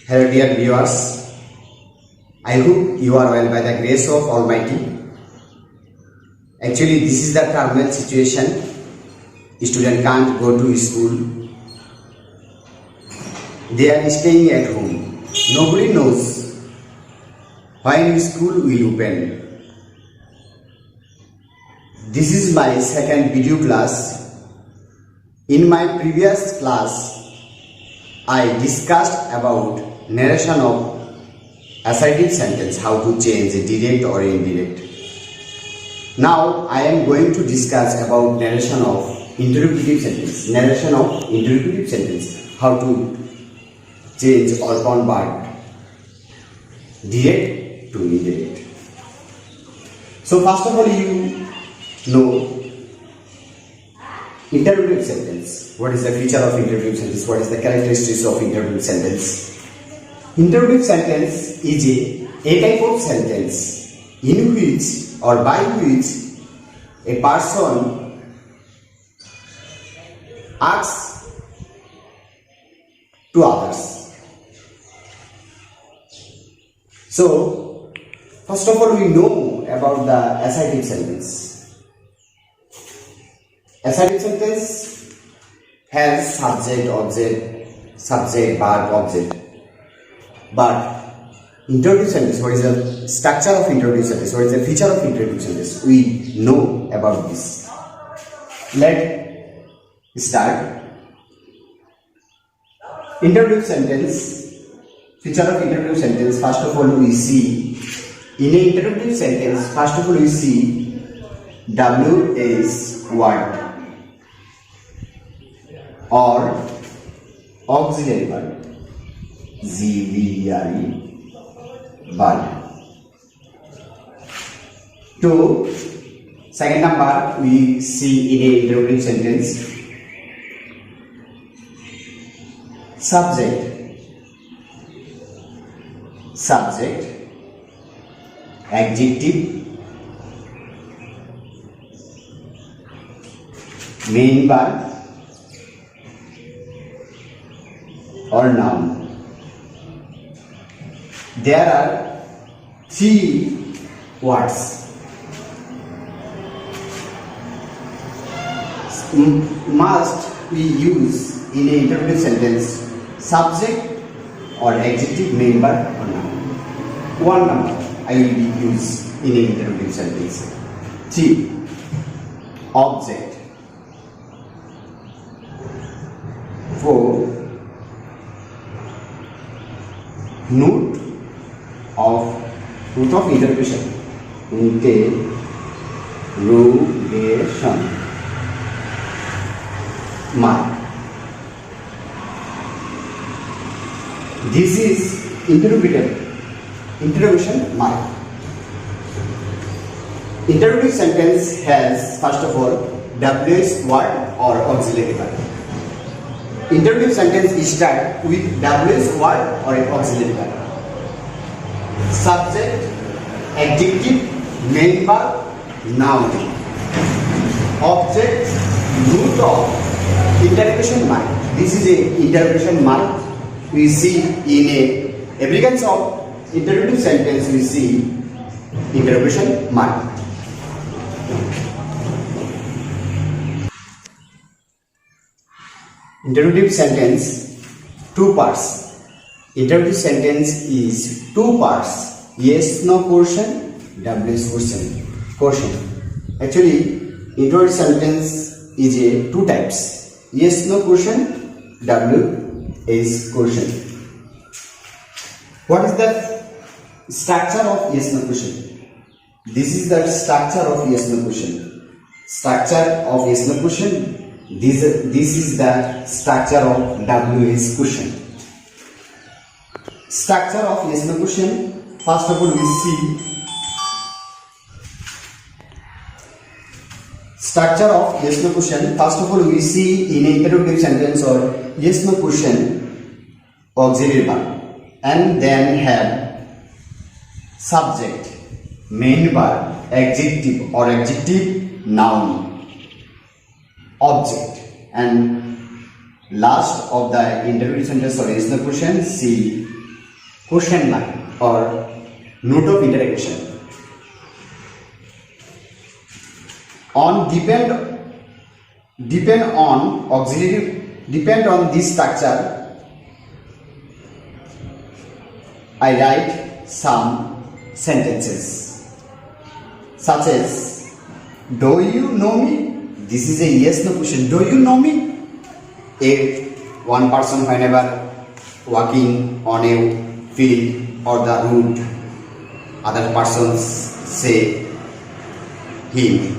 Hello dear viewers, I hope you are well by the grace of Almighty. Actually this is the terminal situation. Student can't go to school. They are staying at home. Nobody knows when school will open. This is my second video class. In my previous class, I discussed about narration of assertive sentence, how to change direct or indirect. Now I am going to discuss about narration of interrogative sentence. Narration of interrogative sentence, how to change or convert direct to indirect. So first of all, you know interrogative sentence. What is the feature of interrogative sentence? What is the characteristics of interrogative sentence? Interrogative sentence is a type of sentence in which or by which a person asks to others. So, first of all, we know about the assertive sentence. Assertive sentence has subject, object, verb, object. But interrogative sentence, what is the structure of interrogative sentence? What is the feature of interrogative sentence? We know about this. Let's start. Interrogative sentence, feature of interrogative sentence. First of all, we see in an interrogative sentence, first of all, we see WS word or auxiliary word, GVRE verb. To second number, we see in a interrogative sentence subject, adjective, main verb or noun. There are three words. Must we use in an interrogative sentence subject or adjective, main verb or noun. One number I will use in an interrogative sentence. 3. Object. 4. Note of interrogation. Interrogation. Mark. This is interrogation mark. Interrogative sentence has first of all WS word or auxiliary verb. Interrogative sentence starts with WS word or auxiliary verb. Subject, adjective, main verb, noun. Object, root of interrogation mark. This is a interrogation mark. We see in a appearance of interrogative sentence, we see interrogation mark. Interrogative sentence, two parts. Interrogative sentence is two parts. Yes, no question, WS question. Actually, interrogative sentence is a two types. Yes, no question, WS question. What is the structure of yes, no question? This is the structure of yes, no question. Structure of yes, no question. This is the structure of WS question. Structure of yes no question. First of all, we see structure of yes no question. First of all, we see in interrogative sentence or yes no question auxiliary verb, and then have subject, main verb, adjective or adjective, noun, object, and last of the interrogative sentence or yes no question, see question mark or note of interrogation. On depend on this structure, I write some sentences such as, do you know me? This is a yes no question. Do you know me? If one person whenever walking on a field or the road, other persons say him.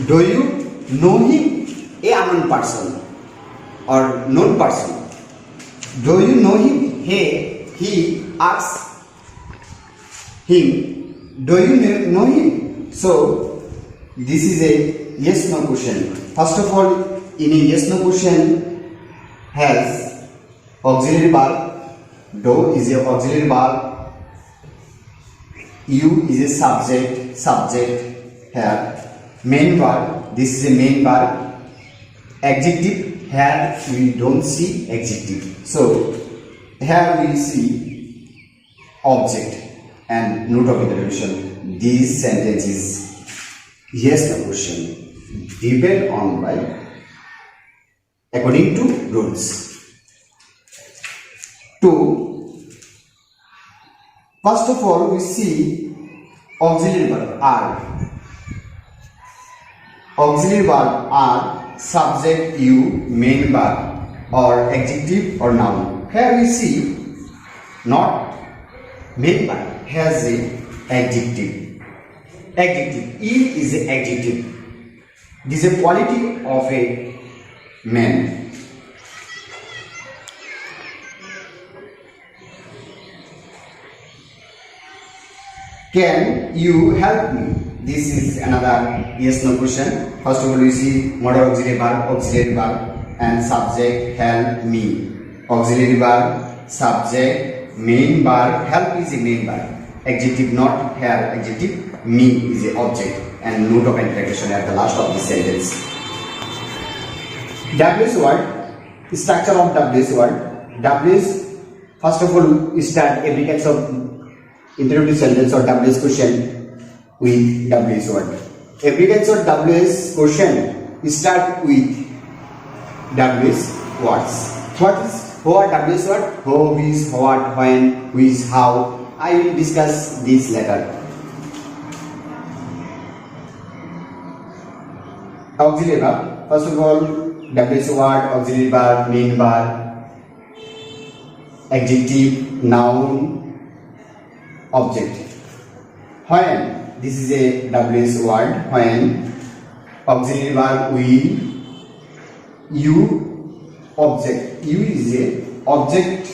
Do you know him? A unknown person or known person. Do you know him? He asks him, do you know him? So this is a yes no question. First of all, in a yes no question has auxiliary verb. Do is a auxiliary verb. You is a subject here. Main verb, this is a main verb. Adjective, here we don't see adjective. So here we see object and note of interrogation. This sentence is yes no question. Depend on by according to rules. 2. First of all, we see auxiliary verb are. Auxiliary verb are subject, you, main verb or adjective or noun. Here we see not main verb, has a adjective. Adjective, it is an adjective. This is a quality of a man. Can you help me? This is another yes no question. First of all, we see modal auxiliary verb and subject, help me. Auxiliary verb, subject, main verb, help is a main verb. Adjective, not here adjective, me is a object and note of interrogation at the last of this sentence. WS word, structure of WS word. WS, first of all, start every case of interrogative sentence or WS question with WS word. Every case of WS question start with WS words. What WS word? Who, is, what, when, who is, how. I will discuss this later. Auxiliary verb. First of all, WS word, auxiliary verb, main verb, adjective, noun, object. When, this is a WS word. When, auxiliary verb, will, you, object. You is a object.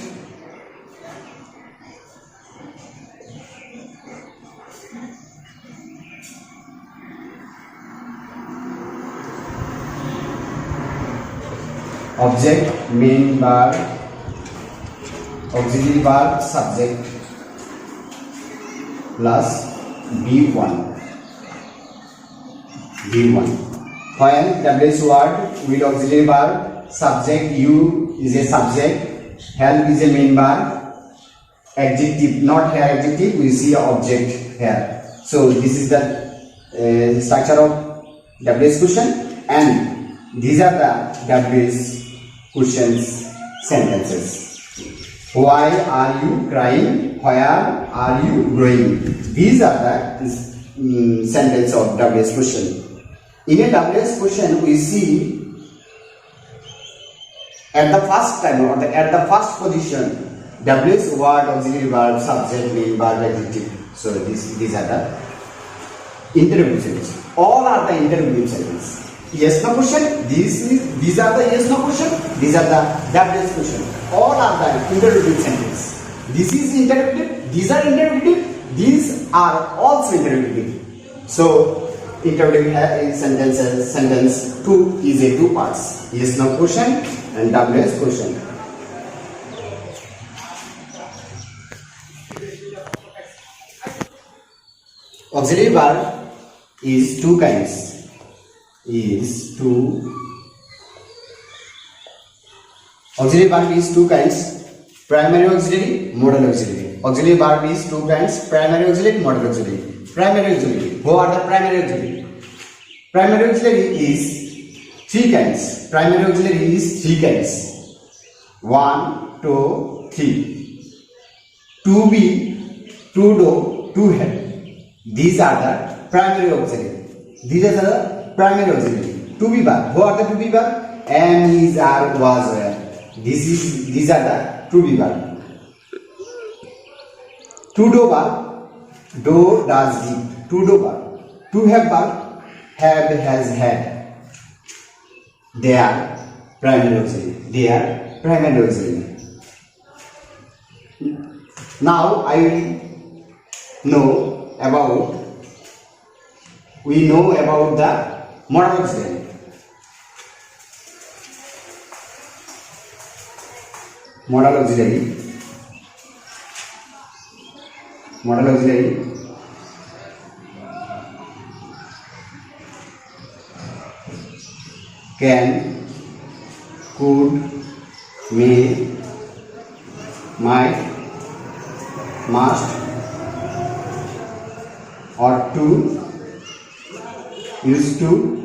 Object, main verb, auxiliary verb, subject plus B1. When WS word with auxiliary verb, subject, you is a subject, help is a main verb, adjective, not here adjective, we see an object here. So this is the structure of WS question, and these are the WS questions sentences. Why are you crying? Where are you going? These are the sentence of WS question. In a WS question, we see at the first time or at the first position, WS word, auxiliary verb, subject, main verb, adjective. So these are the interrogative sentences. All are the interrogative sentences. Yes no question. These are the yes no question. These are the WS question. All are the interrogative sentences. This is interrogative. These are interrogative. These are also interrogative. So interrogative sentences. Sentence 2 is a 2 parts. Yes no question and WS question. Auxiliary verb is 2 kinds. Auxiliary verb is 2 kinds. Primary auxiliary, modal auxiliary. Auxiliary verb is two kinds: primary auxiliary, modal auxiliary. Primary auxiliary. Who are the primary auxiliary? Primary auxiliary is three kinds. Primary auxiliary is three kinds. 1, 2, 3. To be, to do, to have. These are the primary auxiliary. These are the primary auxiliary. To be verb. Who are the to be verb? Am, is, are, was, were. These are the to be verb. To do verb. Do, does, did. To do verb. To have verb. Have, has, had. They are primary auxiliary. They are primary auxiliary. Now I will know about the modal auxiliary. Modal auxiliary can, could, may, might, must, ought to, used to,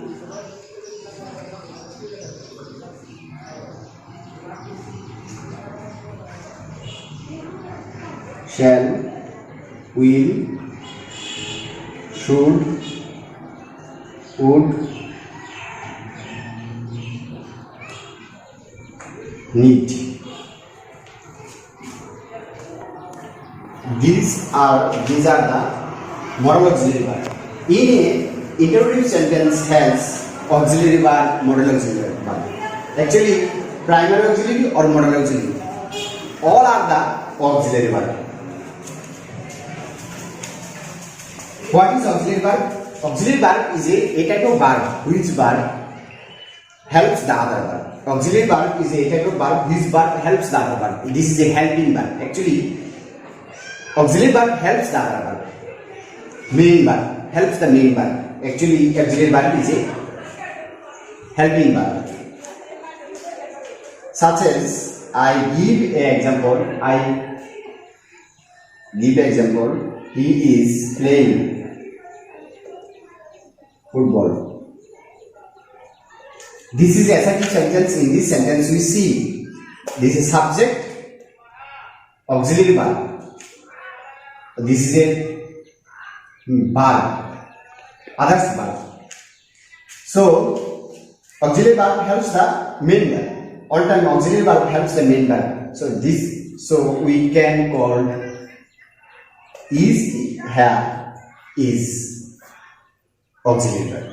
shall, will, should, would, need. These are the modal auxiliary verb. In a interrogative sentence has auxiliary verb, modal auxiliary verb. Actually, primary auxiliary or modal auxiliary, all are the auxiliary verb. What is auxiliary verb? Auxiliary verb is a type of verb which verb helps the other verb. Auxiliary verb is a type of verb which verb helps the other verb. This is a helping verb. Actually, auxiliary verb helps the other verb. Main verb helps the main verb. Actually, auxiliary verb is a helping verb. Such as, I give example. He is playing football. This is assertive sentence. In this sentence we see this is subject, auxiliary verb. This is a verb, others verb. So auxiliary verb helps the main verb. All time auxiliary verb helps the main verb. So we can call is, have, is auxiliary verb.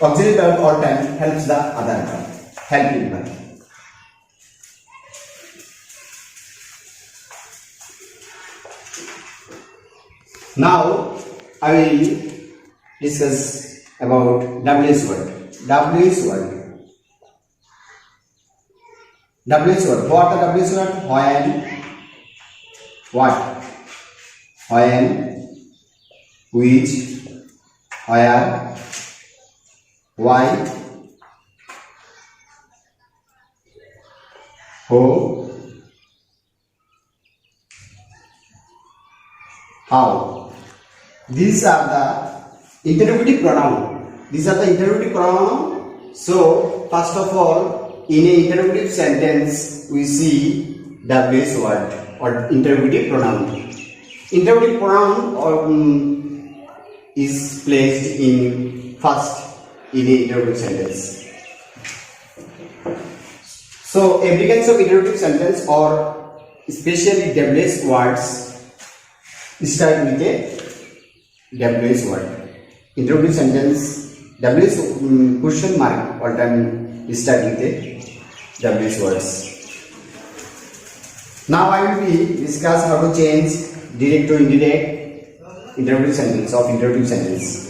Auxiliary verb all time helps the other verb, helping verb. Now I will discuss about WH word. WH word. What are the WH word? When, what, when, which, where, why, who, how. These are the interrogative pronoun. So first of all, in a interrogative sentence we see WH word or interrogative pronoun. Interrogative pronoun is placed in first in a interrogative sentence. So every kind of interrogative sentence or especially WH words start with a WH word. Interrogative sentence WH question mark all time start with a WH words. Now I will discuss how to change direct to indirect interrogative sentence of interrogative sentence.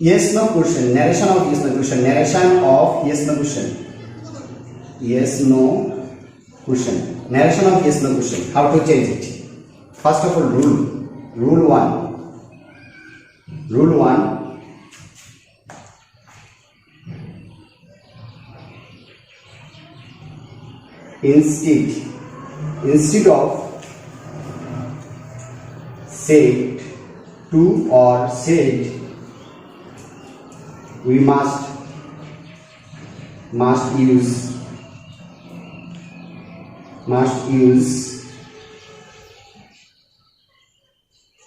Yes no question, narration of yes no question, narration of yes no question, yes no question, narration of yes no question. How to change it? First of all, rule 1. instead of said to or said, we must use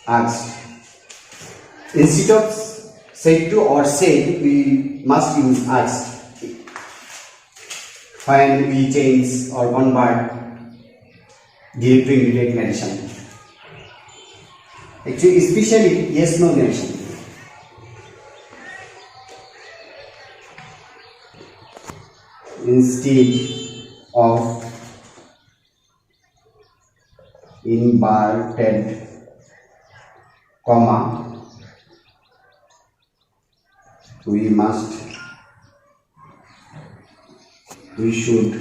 asked. Instead of said to or said, we must use asked when we change or convert direct to indirect narration. Actually, especially yes no narration. Instead of inverted comma, we should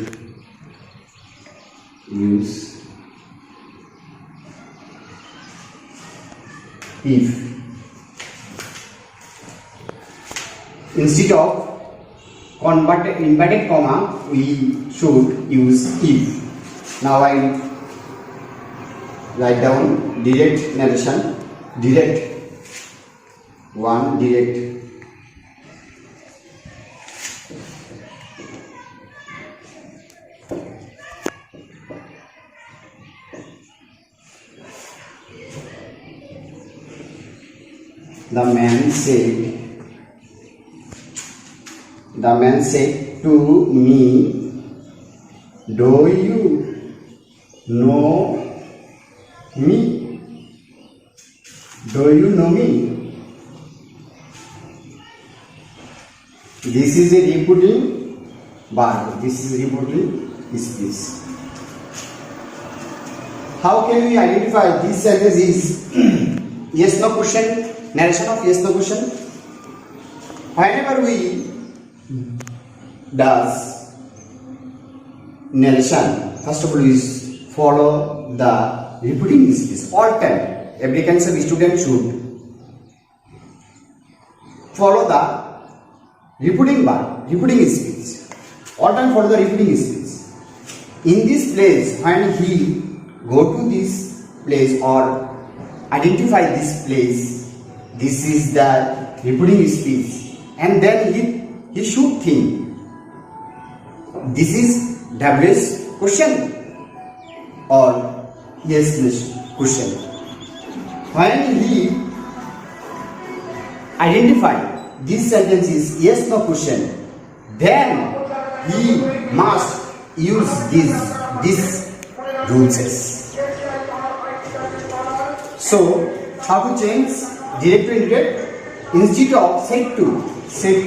use if. Instead of inverted comma, we should use if. Now I write down direct narration, direct. The man said to me, do you know me? Do you know me? This is a repeating verb. This is repeating speech. How can we identify this sentence is yes no question, narration of yes no question? Whenever we does narration, first of all is follow the repeating speech. All time every concept student should follow the repeating verb, repeating speech. All time follow the repeating speech. In this place, when he go to this place or identify this place, this is the repeating speech, and then he should think this is WS question or yes question. When he identify this sentence is yes no question, then he must use this rules. So how to change direct to indirect? Instead of said to,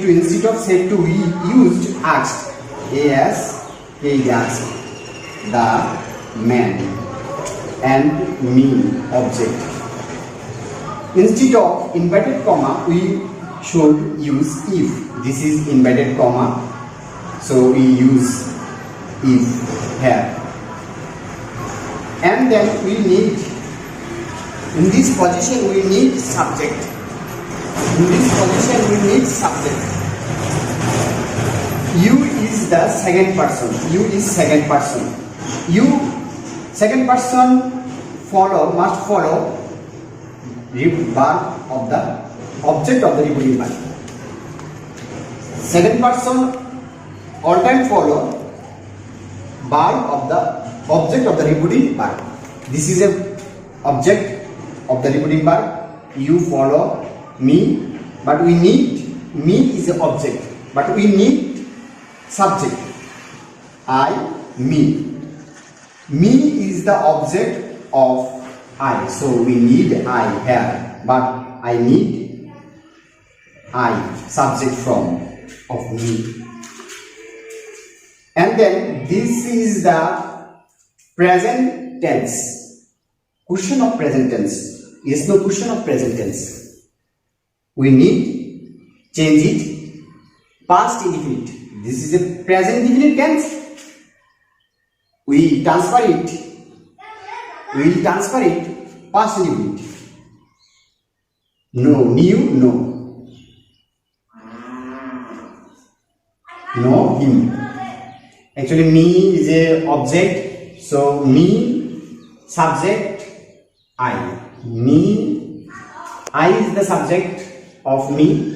instead of said to, we used asked. He asked the man and me object. Instead of inverted comma, we should use if. This is inverted comma, so we use if here. And then we need, in this position we need subject. In this position we need subject. You is the second person. You is second person. You second person must follow verb of the object of the repeating verb. Second person all time follow verb of the object of the repeating verb. This is a object of the repeating verb. You follow me, but we need, me is the object, but we need subject. Me. Me is the object of I, so we need I here, but I need I, subject from of me. And then this is the present tense. Question of present tense. Yes, no question of present tense. We need change it past indefinite. This is a present indefinite tense. We transfer it past indefinite. No, new, no. No, him. Actually, me is a object, so me, subject, I. Me, I is the subject of me.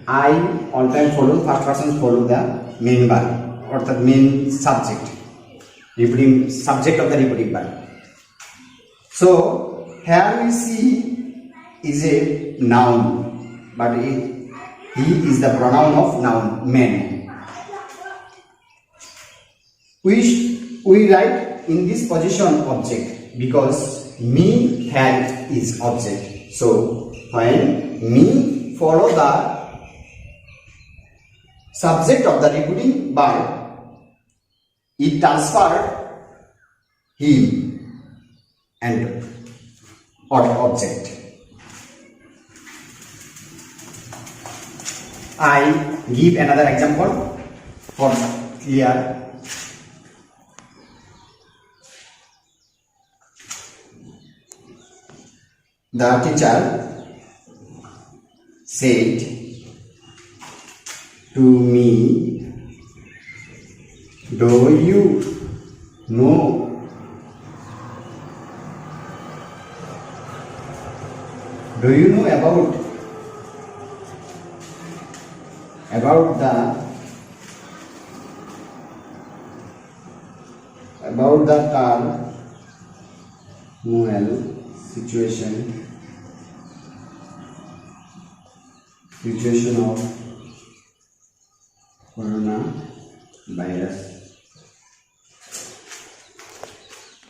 I all time follow, first person follow the main verb or the main subject, repeating subject of the repeating verb. So here we see is a noun, but he is the pronoun of noun, man. We write in this position object because me had is object. So when me follow the subject of the repeating verb, it transferred him and or object. I give another example for clear. The teacher said to me, do you know about the turmoil situation of coronavirus?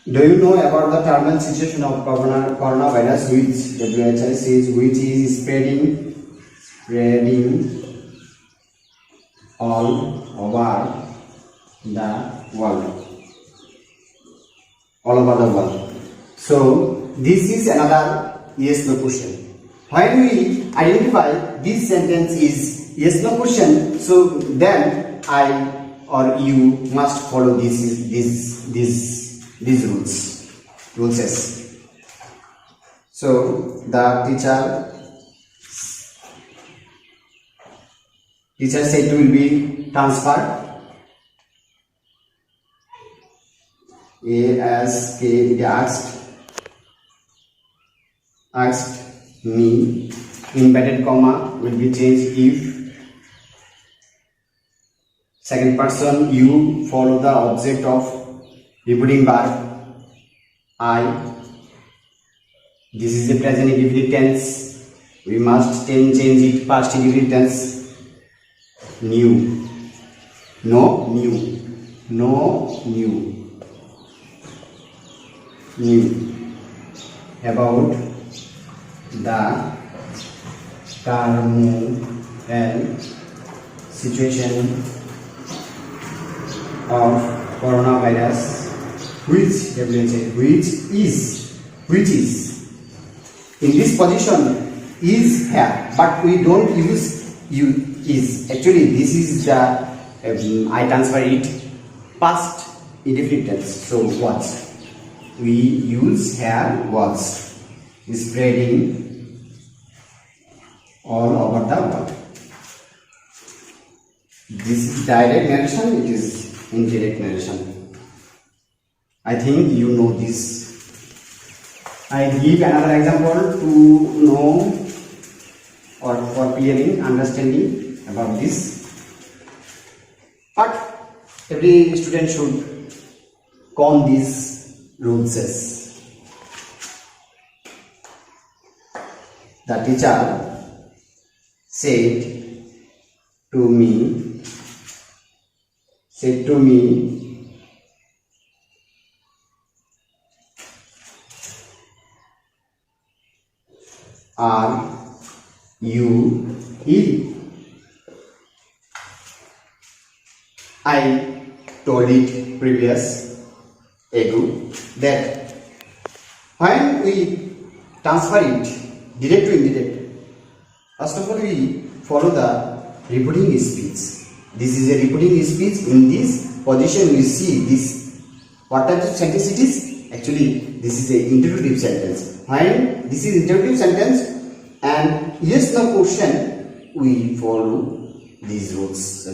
Do you know about the turmoil situation of coronavirus, which WHO says which is spreading all over the world? All over the world. So this is another yes no question. When we identify this sentence is yes no question, so then I or you must follow these rules. So the teacher said will be transferred. A.S.K. asked me, inverted comma will be changed if second person you follow the object of repeating verb I. This is the present indefinite tense. We must change it past indefinite tense. New. No new. About the turmoil situation of coronavirus, which is in this position is here, but we don't use is. Actually, this is the I transfer it past indefinite tense. So what we use here was spreading all over the world. This is direct narration, it is indirect narration. I think you know this. I give another example to know or for clearing understanding about this. But every student should con these rules. The teacher said to me, are you ill? I told it previous ago that when we transfer it direct to indirect, first of all we follow the repeating speech. This is a repeating speech. In this position we see this. What type of sentence it is? Actually this is a interrogative sentence. When this is interrogative sentence and yes no question, we follow these rules.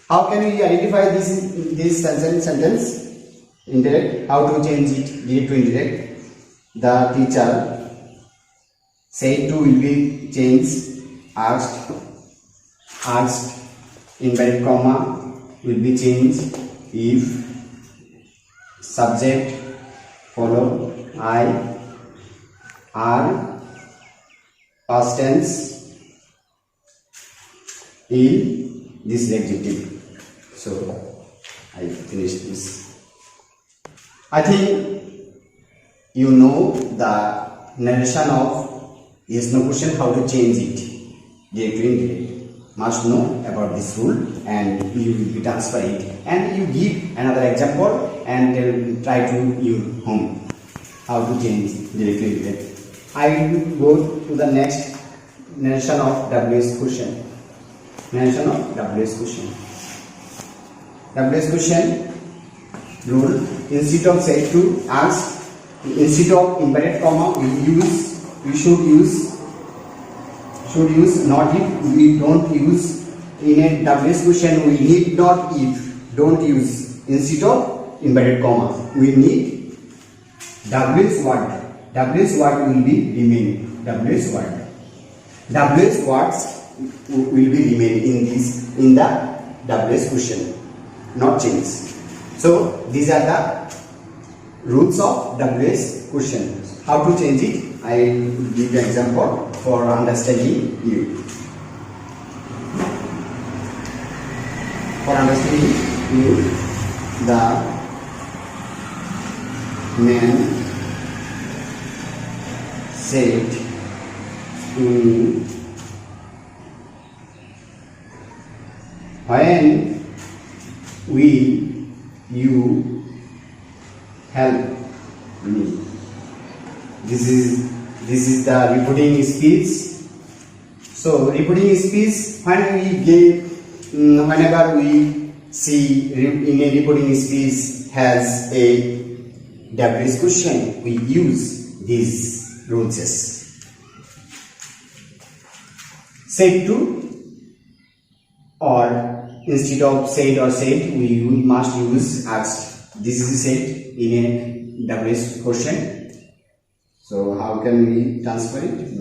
How can we identify this sentence? Indirect. How to change it direct to indirect? The teacher said to will be changed. Asked inverted comma will be changed if subject follow I are past tense in this adjective. So I finished this. I think you know the narration of yes no question, how to change it direct to indirect. Must know about this rule and you will be transfer it, and you give another example and try to your home how to change direct to indirect. I will go to the next narration of WS question. Narration of WS question. WS question rule: instead of said to ask, instead of inverted comma we should use not if. We don't use in a WS question. We need not if. Don't use instead of inverted comma. We need WS word. WS word will be remain. WS word. WS words will be remain in the WS question, not change. So these are the rules of WS question. How to change it? I will give an example for understanding you. For understanding you, the man said to me, when will you help me? This is the reporting speech. So reporting speech, whenever we see in a reporting speech has a WS question, we use these rules. Said to, or instead of said or said, we must use asked. This is said in a WS question. So how can we transfer it?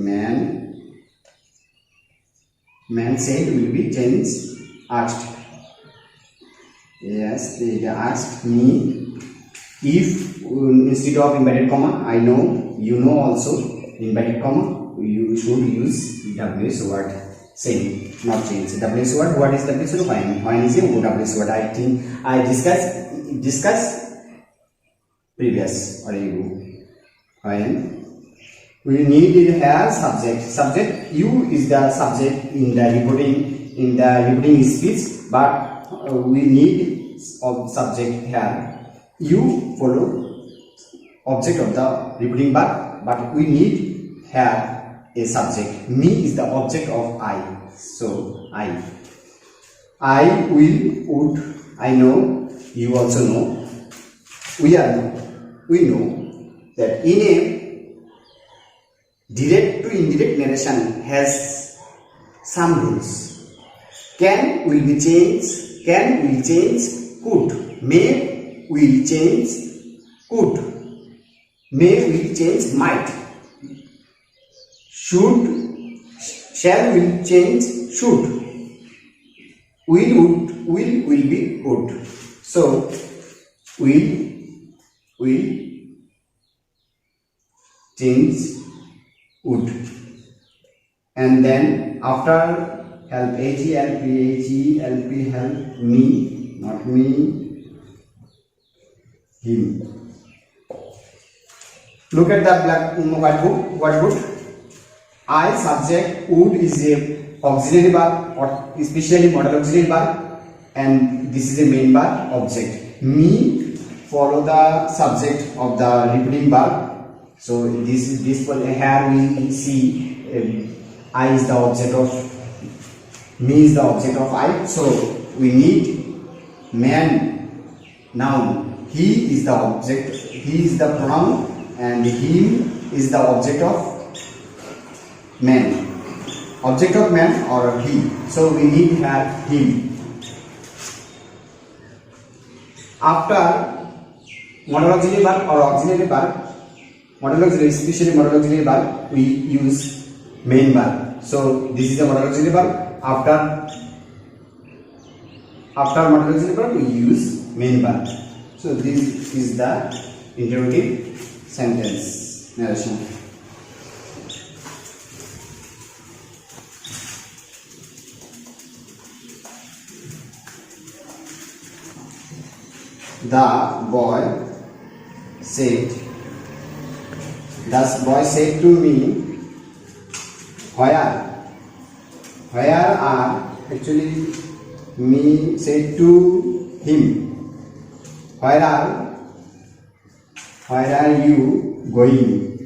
Man said will be changed asked. Yes, they asked me if instead of inverted comma, I know, you know also inverted comma, you should use WS word. Same, not change. WS word. What is WS word? When is a WS word? I think I discuss previous or ago. When we need it has subject. You is the subject in the reporting speech, but we need of subject here. You follow object of the reporting verb, but we need here a subject. Me is the object of I. So I will, would, I know, you also know, we know that in a direct to indirect narration has some rules. Can will be changed, could. May will change, could. May will change, might. Should, shall will change, should. Will be would. So will change would. And then after help, help me, not me, him. Look at the black whiteboard. I subject, would is a auxiliary verb or especially modal auxiliary verb, and this is a main verb object. Me follow the subject of the repeating verb. So this here we see I is the object of, me is the object of I. So we need man, noun. He is the object, he is the pronoun, and him is the object of man. Object of man or he. So we need here him. after modal auxiliary verb or auxiliary verb, modal auxiliary, especially modal auxiliary verb, we use main verb. So this is the modal auxiliary verb. After modal auxiliary verb, we use main verb. So this is the interrogative sentence narration. The boy said to me, where are, actually me said to him, where are you going?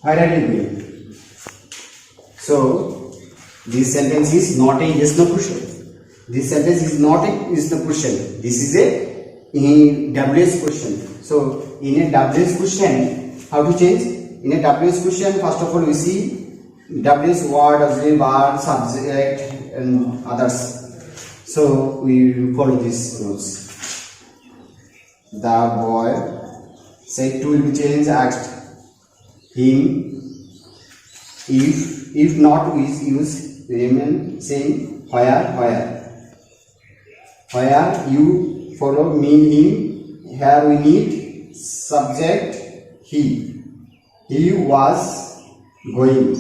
Where are you going? So this sentence is not a yes no question. This sentence is not a yes no question. This is a WS question. So in a WS question, how to change? In a WS question, first of all we see WS word, auxiliary verb, subject and others. So we follow these rules. The boy said to will be changed, asked him. If not, we use remain same. Where you follow mean him. Here we need subject he. He was going.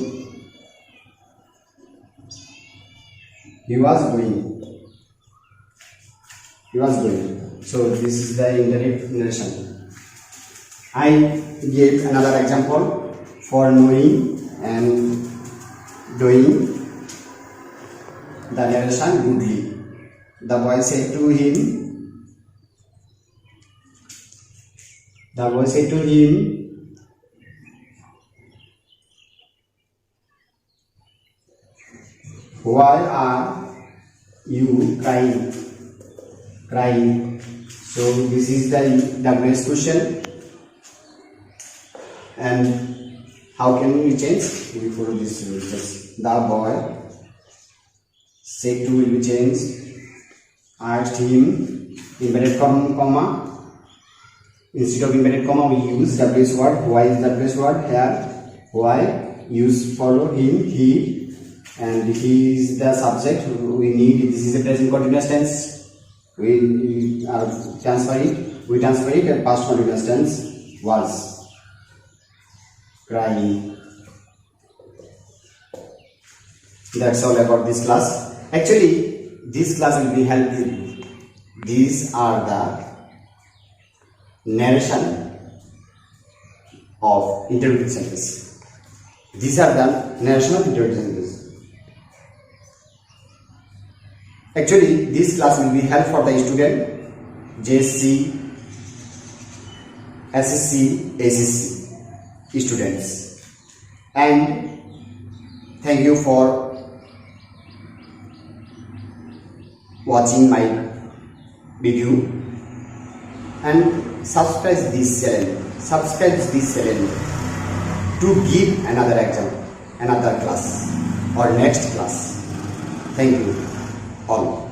So this is the interrogative narration. I gave another example for knowing and doing the narration goodly. The boy said to him, why are you crying? So this is the WS question. And how can we change? We follow this rules. The boy said to will be changed, asked him, inverted comma. Instead of inverted comma, we use WS word. Why is WS word here? Why use follow him, he, and he is the subject. We need, this is a present continuous tense. We transfer it and past continuous tense was crying. That's all about this class. Actually, this class will be helpful. These are the narration of interrogative sentence. These are the narration of interrogative sentence. Actually, this class will be helpful for the student J.S.C, S.S.C, S.S.C students. And thank you for watching my video and subscribe this channel to give another exam, another class or next class. Thank you all.